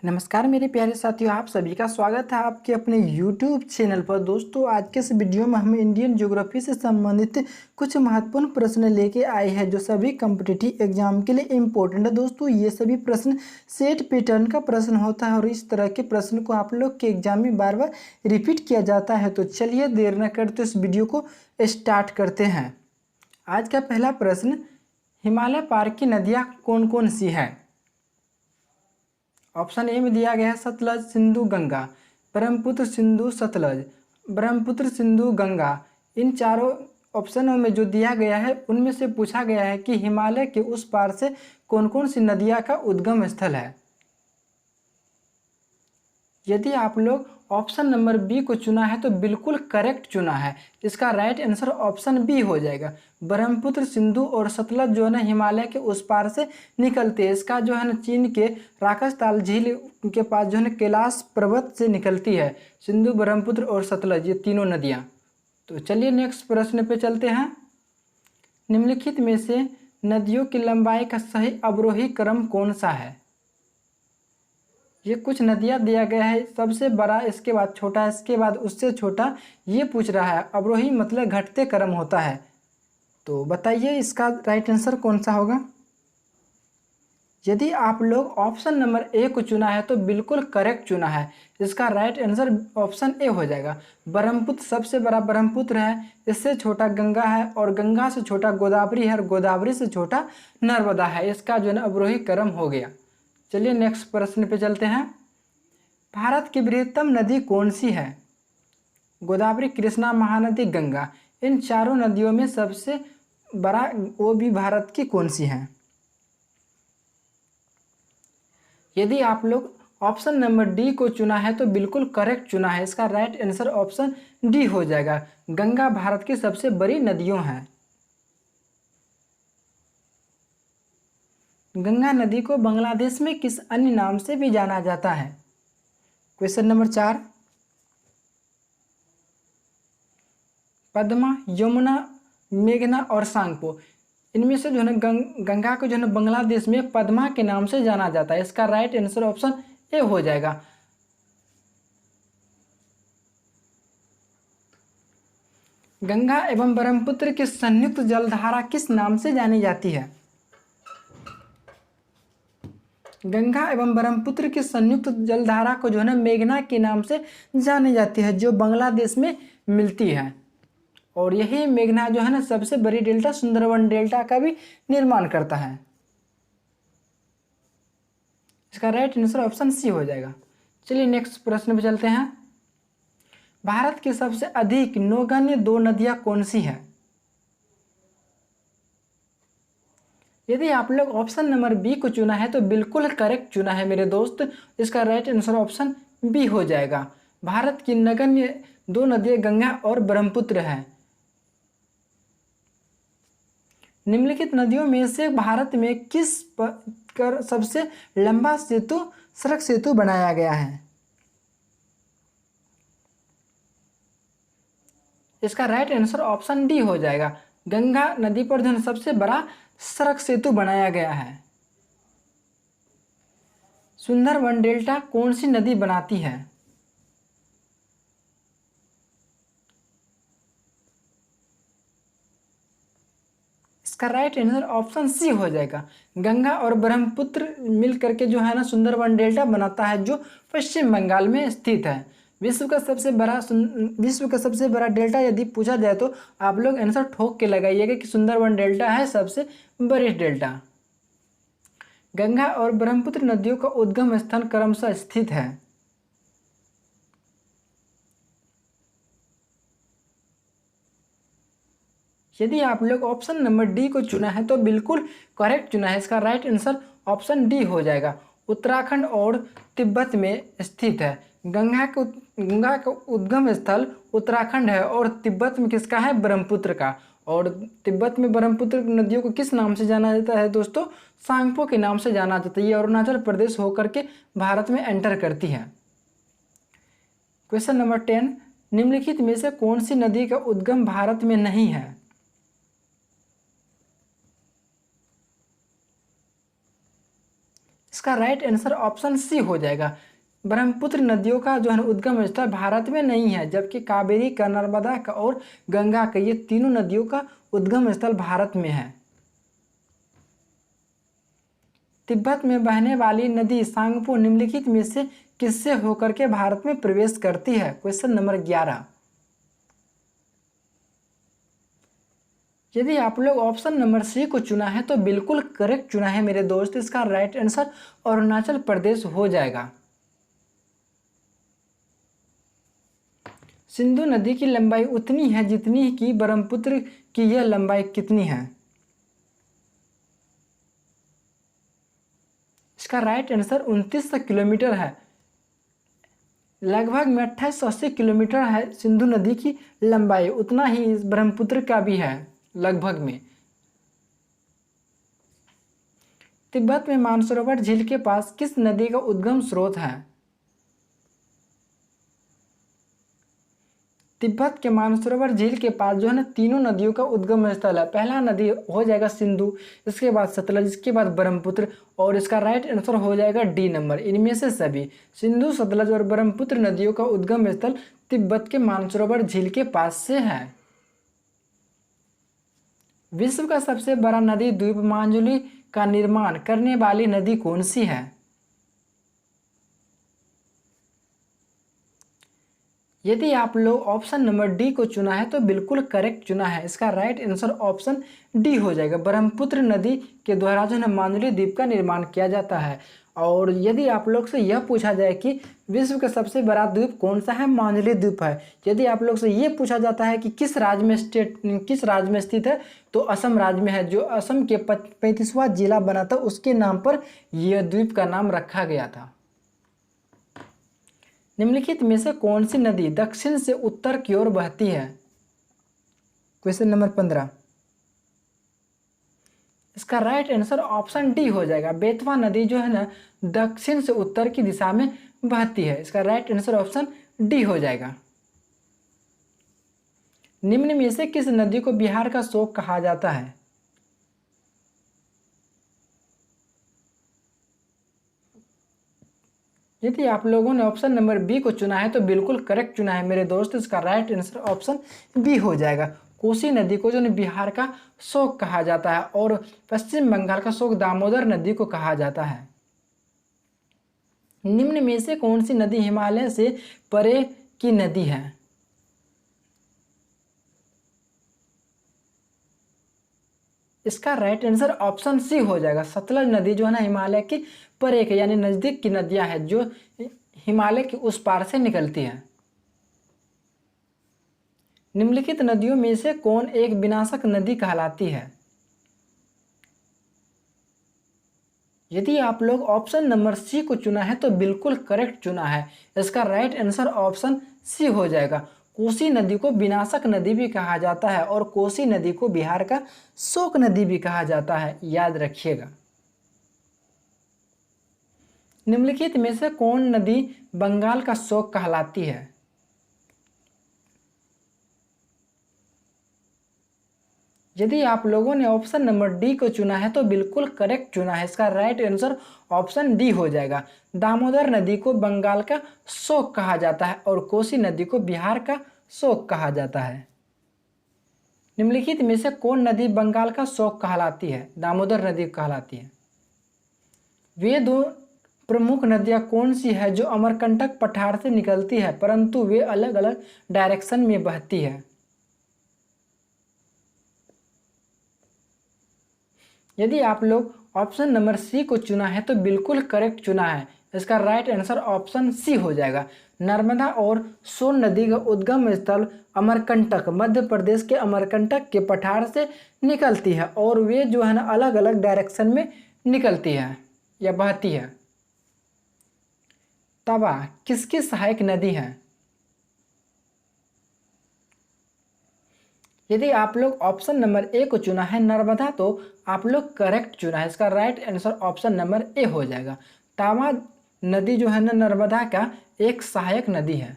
नमस्कार मेरे प्यारे साथियों, आप सभी का स्वागत है आपके अपने YouTube चैनल पर। दोस्तों, आज के इस वीडियो में हम इंडियन ज्योग्राफी से संबंधित कुछ महत्वपूर्ण प्रश्न लेके आए हैं जो सभी कॉम्पिटिटिव एग्जाम के लिए इम्पोर्टेंट है। दोस्तों, ये सभी प्रश्न सेट पैटर्न का प्रश्न होता है और इस तरह के प्रश्न को आप लोग के एग्जाम में बार बार रिपीट किया जाता है। तो चलिए देर न करते इस वीडियो को स्टार्ट करते हैं। आज का पहला प्रश्न, हिमालय पार की नदियाँ कौन कौन सी हैं? ऑप्शन ए में दिया गया है सतलज, सिंधु, गंगा। ब्रह्मपुत्र, सिंधु, सतलज, ब्रह्मपुत्र, सिंधु, गंगा। इन चारों ऑप्शनों में जो दिया गया है उनमें से पूछा गया है कि हिमालय के उस पार से कौन कौन सी नदियाँ का उद्गम स्थल है। यदि आप लोग ऑप्शन नंबर बी को चुना है तो बिल्कुल करेक्ट चुना है। इसका राइट आंसर ऑप्शन बी हो जाएगा। ब्रह्मपुत्र, सिंधु और सतलज जो है ना हिमालय के उस पार से निकलते हैं। इसका जो है ना चीन के राकसताल झील के पास जो है ना कैलाश पर्वत से निकलती है। सिंधु, ब्रह्मपुत्र और सतलज, ये तीनों नदियाँ। तो चलिए नेक्स्ट प्रश्न पे चलते हैं। निम्नलिखित में से नदियों की लंबाई का सही अवरोही क्रम कौन सा है? ये कुछ नदियाँ दिया गया है, सबसे बड़ा, इसके बाद छोटा, इसके बाद उससे छोटा, ये पूछ रहा है। अवरोही मतलब घटते क्रम होता है। तो बताइए इसका राइट आंसर कौन सा होगा? यदि आप लोग ऑप्शन नंबर ए को चुना है तो बिल्कुल करेक्ट चुना है। इसका राइट आंसर ऑप्शन ए हो जाएगा। ब्रह्मपुत्र सबसे बड़ा ब्रह्मपुत्र है, इससे छोटा गंगा है और गंगा से छोटा गोदावरी है और गोदावरी से छोटा नर्मदा है। इसका जो है ना अवरोही क्रम हो गया। चलिए नेक्स्ट प्रश्न पे चलते हैं। भारत की बृहत्तम नदी कौन सी है? गोदावरी, कृष्णा, महानदी, गंगा। इन चारों नदियों में सबसे बड़ा वो भी भारत की कौन सी है? यदि आप लोग ऑप्शन नंबर डी को चुना है तो बिल्कुल करेक्ट चुना है। इसका राइट आंसर ऑप्शन डी हो जाएगा। गंगा भारत की सबसे बड़ी नदियों हैं। गंगा नदी को बांग्लादेश में किस अन्य नाम से भी जाना जाता है? क्वेश्चन नंबर 4, पद्मा, यमुना, मेघना और सांगपो। इनमें से जो है ना गंगा को जो है ना बांग्लादेश में पद्मा के नाम से जाना जाता है। इसका राइट आंसर ऑप्शन ए हो जाएगा। गंगा एवं ब्रह्मपुत्र की संयुक्त जलधारा किस नाम से जानी जाती है? गंगा एवं ब्रह्मपुत्र की संयुक्त जलधारा को जो है ना मेघना के नाम से जानी जाती है, जो बांग्लादेश में मिलती है। और यही मेघना जो है ना सबसे बड़ी डेल्टा सुंदरवन डेल्टा का भी निर्माण करता है। इसका राइट आंसर ऑप्शन सी हो जाएगा। चलिए नेक्स्ट प्रश्न पे चलते हैं। भारत की सबसे अधिक नौगम्य दो नदियां कौन सी हैं? यदि आप लोग ऑप्शन नंबर बी को चुना है तो बिल्कुल करेक्ट चुना है मेरे दोस्त। इसका राइट आंसर ऑप्शन बी हो जाएगा। भारत की नगण्य दो नदियां गंगा और ब्रह्मपुत्र हैं। निम्नलिखित नदियों में से भारत में किस पर सबसे लंबा सेतु सड़क सेतु बनाया गया है? इसका राइट आंसर ऑप्शन डी हो जाएगा। गंगा नदी पर जो सबसे बड़ा सड़क सेतु बनाया गया है। सुंदरवन डेल्टा कौन सी नदी बनाती है? इसका राइट आंसर ऑप्शन सी हो जाएगा। गंगा और ब्रह्मपुत्र मिल करके जो है ना सुंदरवन डेल्टा बनाता है, जो पश्चिम बंगाल में स्थित है। विश्व का सबसे बड़ा डेल्टा यदि पूछा जाए तो आप लोग आंसर ठोक के लगाइएगा कि सुंदरवन डेल्टा है सबसे बड़ी डेल्टा। गंगा और ब्रह्मपुत्र नदियों का उद्गम स्थान क्रमशः स्थित है। यदि आप लोग ऑप्शन नंबर डी को चुना है तो बिल्कुल करेक्ट चुना है। इसका राइट आंसर ऑप्शन डी हो जाएगा। उत्तराखंड और तिब्बत में स्थित है। गंगा का उद्गम स्थल उत्तराखंड है और तिब्बत में किसका है? ब्रह्मपुत्र का। और तिब्बत में ब्रह्मपुत्र नदियों को किस नाम से जाना जाता है दोस्तों? सांगपो के नाम से जाना जाता है। ये अरुणाचल प्रदेश होकर के भारत में एंटर करती है। क्वेश्चन नंबर 10, निम्नलिखित में से कौन सी नदी का उद्गम भारत में नहीं है? इसका राइट आंसर ऑप्शन सी हो जाएगा। ब्रह्मपुत्र नदियों का जो है उद्गम स्थल भारत में नहीं है, जबकि कावेरी का, नर्मदा का और गंगा का, ये तीनों नदियों का उद्गम स्थल भारत में है। तिब्बत में बहने वाली नदी सांगपो निम्नलिखित में से किससे होकर के भारत में प्रवेश करती है? Question number 11। यदि आप लोग ऑप्शन नंबर सी को चुना है तो बिल्कुल करेक्ट चुना है मेरे दोस्त। इसका राइट आंसर अरुणाचल प्रदेश हो जाएगा। सिंधु नदी की लंबाई उतनी है जितनी कि ब्रह्मपुत्र की यह लंबाई कितनी है? इसका राइट आंसर 2900 किलोमीटर है। लगभग में 2880 किलोमीटर है सिंधु नदी की लंबाई, उतना ही ब्रह्मपुत्र का भी है लगभग में। तिब्बत में मानसरोवर झील के पास किस नदी का उद्गम स्रोत है? तिब्बत के मानसरोवर झील के पास जो है ना तीनों नदियों का उद्गम स्थल है। पहला नदी हो जाएगा सिंधु, इसके बाद सतलज, इसके बाद ब्रह्मपुत्र, और इसका राइट आंसर हो जाएगा डी नंबर, इनमें से सभी। सिंधु, सतलज और ब्रह्मपुत्र नदियों का उद्गम स्थल तिब्बत के मानसरोवर झील के पास से है। विश्व का सबसे बड़ा नदी द्वीप माजुली का निर्माण करने वाली नदी कौन सी है? यदि आप लोग ऑप्शन नंबर डी को चुना है तो बिल्कुल करेक्ट चुना है। इसका राइट आंसर ऑप्शन डी हो जाएगा। ब्रह्मपुत्र नदी के द्वारा जो है माजुली द्वीप का निर्माण किया जाता है। और यदि आप लोग से यह पूछा जाए कि विश्व का सबसे बड़ा द्वीप कौन सा है, माजुली द्वीप है। यदि आप लोग से यह पूछा जाता है कि किस राज्य में स्थित है, तो असम राज्य में है। जो असम के 35वां जिला बना था, उसके नाम पर यह द्वीप का नाम रखा गया था। निम्नलिखित में से कौन सी नदी दक्षिण से उत्तर की ओर बहती है? Question number 15। इसका राइट आंसर ऑप्शन डी हो जाएगा। बेतवा नदी जो है ना दक्षिण से उत्तर की दिशा में बहती है। इसका राइट आंसर ऑप्शन डी हो जाएगा। निम्न में से किस नदी को बिहार का शोक कहा जाता है? यदि आप लोगों ने ऑप्शन नंबर बी को चुना है तो बिल्कुल करेक्ट चुना है मेरे दोस्त। इसका राइट आंसर ऑप्शन बी हो जाएगा। कोसी नदी को जो है बिहार का शोक कहा जाता है और पश्चिम बंगाल का शोक दामोदर नदी को कहा जाता है। निम्न में से कौन सी नदी हिमालय से परे की नदी है? इसका राइट आंसर ऑप्शन सी हो जाएगा। सतलज नदी जो है ना हिमालय की परे के यानी नजदीक की नदियां हैं जो हिमालय के उस पार से निकलती हैं। निम्नलिखित नदियों में से कौन एक विनाशक नदी कहलाती है? यदि आप लोग ऑप्शन नंबर सी को चुना है तो बिल्कुल करेक्ट चुना है। इसका राइट आंसर ऑप्शन सी हो जाएगा। कोसी नदी को विनाशक नदी भी कहा जाता है और कोसी नदी को बिहार का शोक नदी भी कहा जाता है, याद रखिएगा। निम्नलिखित में से कौन नदी बंगाल का शोक कहलाती है? यदि आप लोगों ने ऑप्शन नंबर डी को चुना है तो बिल्कुल करेक्ट चुना है। इसका राइट आंसर ऑप्शन डी हो जाएगा। दामोदर नदी को बंगाल का शोक कहा जाता है और कोसी नदी को बिहार का शोक कहा जाता है। निम्नलिखित में से कौन नदी बंगाल का शोक कहलाती है? दामोदर नदी कहलाती है। वे दो प्रमुख नदियां कौन सी है जो अमरकंटक पठार से निकलती है परंतु वे अलग अलग डायरेक्शन में बहती है? यदि आप लोग ऑप्शन नंबर सी को चुना है तो बिल्कुल करेक्ट चुना है। इसका राइट आंसर ऑप्शन सी हो जाएगा। नर्मदा और सोन नदी का उद्गम स्थल अमरकंटक मध्य प्रदेश के अमरकंटक के पठार से निकलती है और वे जो है ना अलग अलग डायरेक्शन में निकलती है या बहती है। तवा किसकी सहायक नदी है? यदि आप लोग ऑप्शन नंबर ए को चुना है नर्मदा तो आप लोग करेक्ट चुना है। इसका right answer option number A हो जाएगा। तावा नदी जो है ना नर्मदा का एक सहायक नदी है।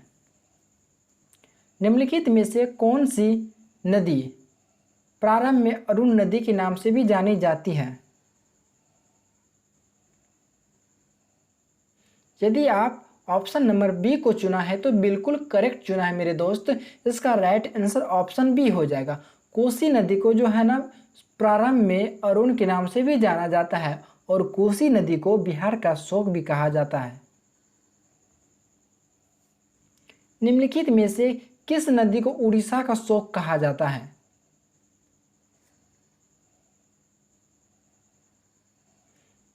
निम्नलिखित में से कौन सी नदी प्रारंभ में अरुण नदी के नाम से भी जानी जाती है? यदि आप ऑप्शन नंबर बी को चुना है तो बिल्कुल करेक्ट चुना है मेरे दोस्त। इसका राइट आंसर ऑप्शन बी हो जाएगा। कोसी नदी को जो है ना प्रारंभ में अरुण के नाम से भी जाना जाता है और कोसी नदी को बिहार का शोक भी कहा जाता है। निम्नलिखित में से किस नदी को उड़ीसा का शोक कहा जाता है?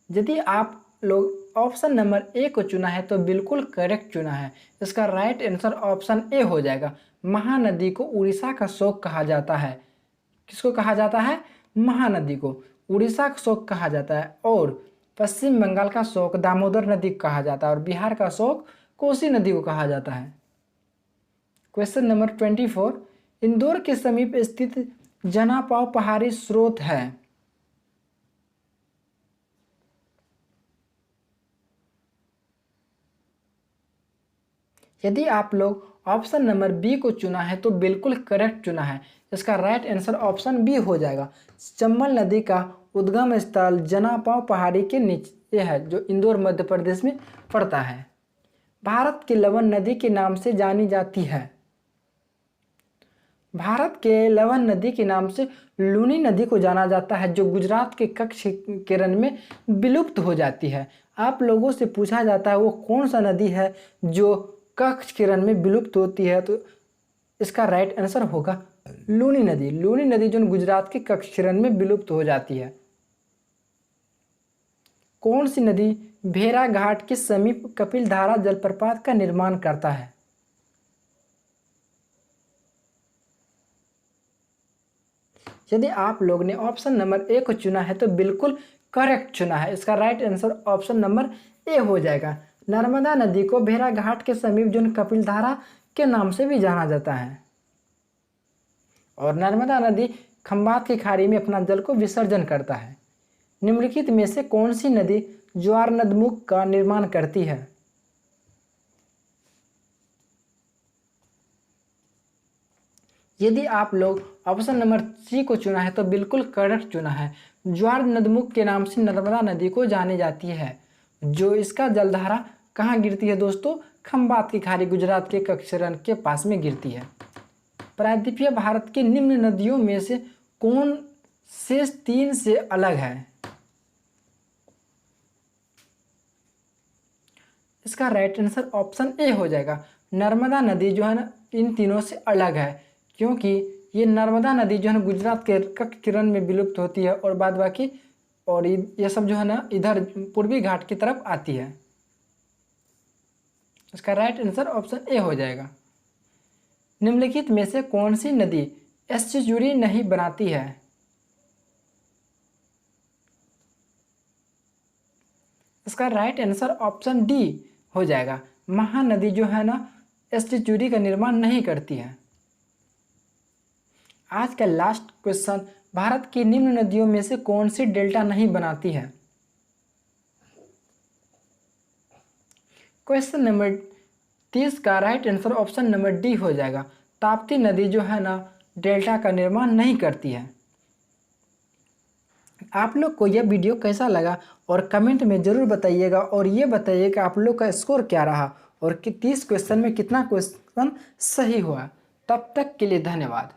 यदि आप लोग ऑप्शन नंबर ए को चुना है तो बिल्कुल करेक्ट चुना है। इसका राइट आंसर ऑप्शन ए हो जाएगा। महानदी को उड़ीसा का शोक कहा जाता है। किसको कहा जाता है? महानदी को उड़ीसा का शोक कहा जाता है और पश्चिम बंगाल का शोक दामोदर नदी को कहा जाता है और बिहार का शोक कोसी नदी को कहा जाता है। क्वेश्चन नंबर 24, इंदौर के समीप स्थित जनापाव पहाड़ी स्रोत है। यदि आप लोग ऑप्शन नंबर बी को चुना है तो बिल्कुल करेक्ट चुना है। इसका राइट आंसर ऑप्शन बी हो जाएगा। चंबल नदी का उद्गम स्थल जनापाव पहाड़ी के नीचे है जो इंदौर मध्य प्रदेश में पड़ता है। भारत की लवण नदी के नाम से जानी जाती है। भारत के लवण नदी के नाम से लूनी नदी को जाना जाता है जो गुजरात के कच्छ किरण में विलुप्त हो जाती है। आप लोगों से पूछा जाता है वो कौन सा नदी है जो कच्छ किरण में विलुप्त होती है, तो इसका राइट आंसर होगा लूनी नदी। लूनी नदी जो गुजरात के कच्छ किरण में विलुप्त हो जाती है। कौन सी नदी भेड़ा घाट के समीप कपिलधारा जलप्रपात का निर्माण करता है? यदि आप लोग ने ऑप्शन नंबर ए को चुना है तो बिल्कुल करेक्ट चुना है। इसका right answer option number A हो जाएगा। नर्मदा नदी को भेड़ा घाट के समीप जो कपिलधारा के नाम से भी जाना जाता है और नर्मदा नदी खंबात की खाड़ी में अपना जल को विसर्जन करता है। निम्नलिखित में से कौन सी नदी ज्वार नदमुख का निर्माण करती है? यदि आप लोग ऑप्शन नंबर सी को चुना है तो बिल्कुल करेक्ट चुना है। ज्वार नदमुख के नाम से नर्मदा नदी को जानी जाती है जो इसका जलधारा कहाँ गिरती है दोस्तों? खंबात की खाड़ी गुजरात के कच्छ के पास में गिरती है। प्रायद्वीपीय भारत की निम्न नदियों में से कौन शेष तीन से अलग है? इसका राइट आंसर ऑप्शन ए हो जाएगा। नर्मदा नदी जो है ना इन तीनों से अलग है क्योंकि ये नर्मदा नदी जो है ना गुजरात के कच्छ किरण में विलुप्त होती है और बाद बाकी और ये सब जो है ना इधर पूर्वी घाट की तरफ आती है। इसका राइट आंसर ऑप्शन ए हो जाएगा। निम्नलिखित में से कौन सी नदी एस्चुरी नहीं बनाती है? इसका राइट आंसर ऑप्शन डी हो जाएगा। महानदी जो है ना एस्चुरी का निर्माण नहीं करती है। आज का लास्ट क्वेश्चन, भारत की निम्न नदियों में से कौन सी डेल्टा नहीं बनाती है? क्वेश्चन नंबर 30 का right answer option number D हो जाएगा। ताप्ती नदी जो है ना डेल्टा का निर्माण नहीं करती है। आप लोग को यह वीडियो कैसा लगा और कमेंट में ज़रूर बताइएगा और ये बताइएगा आप लोग का स्कोर क्या रहा और कि 30 क्वेश्चन में कितना क्वेश्चन सही हुआ। तब तक के लिए धन्यवाद।